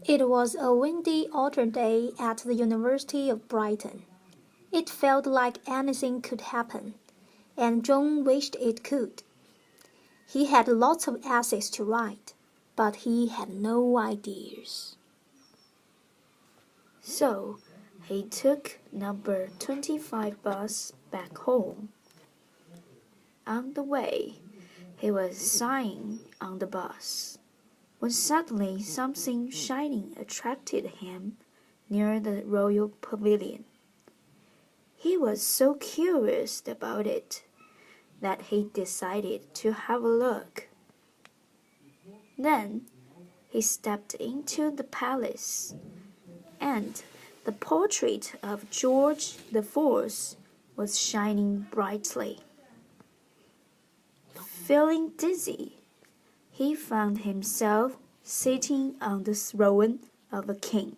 It was a windy autumn day at the University of Brighton. It felt like anything could happen, and John wished it could. He had lots of essays to write, but he had no ideas. So he took number 25 bus back home. On the way, he was sighing on the bus, when suddenly something shining attracted him near the Royal Pavilion. He was so curious about it that he decided to have a look. Then he stepped into the palace, and the portrait of George IV was shining brightly. Feeling dizzy, he found himself sitting on the throne of a king,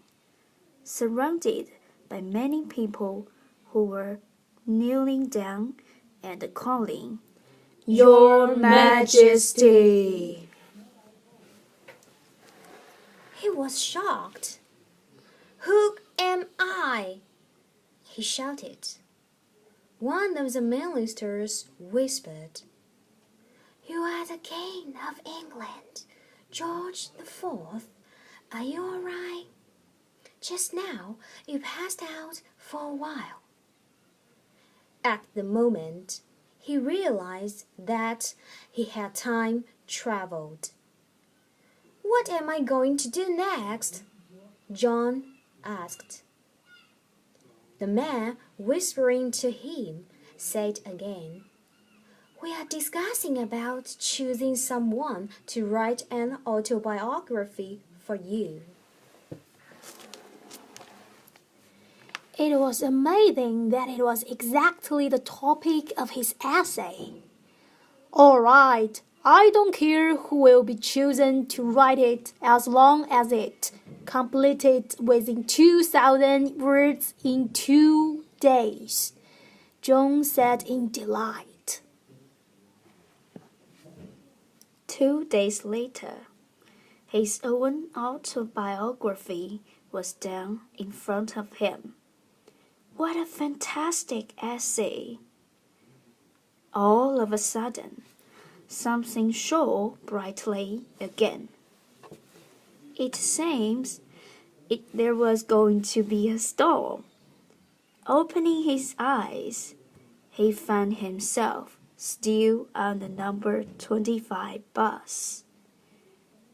surrounded by many people who were kneeling down and calling, "Your Majesty!" He was shocked. "Who am I?" he shouted. One of the ministers whispered, "You are the King of England, George IV. Are you all right? Just now you passed out for a while." At the moment, he realized that he had time traveled. "What am I going to do next?" John asked. The man, whispering to him, said again, "We are discussing about choosing someone to write an autobiography for you." It was amazing that it was exactly the topic of his essay. "All right, I don't care who will be chosen to write it as long as it completed within 2,000 words in 2 days," John said in delight. 2 days later, his own autobiography was down in front of him. What a fantastic essay! All of a sudden, something shone brightly again. It seems there was going to be a storm. Opening his eyes, he found himself still on the number 25 bus.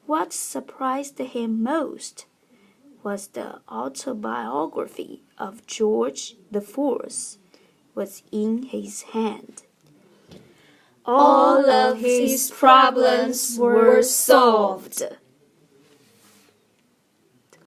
What surprised him most was the autobiography of George IV was in his hand. All of his problems were solved.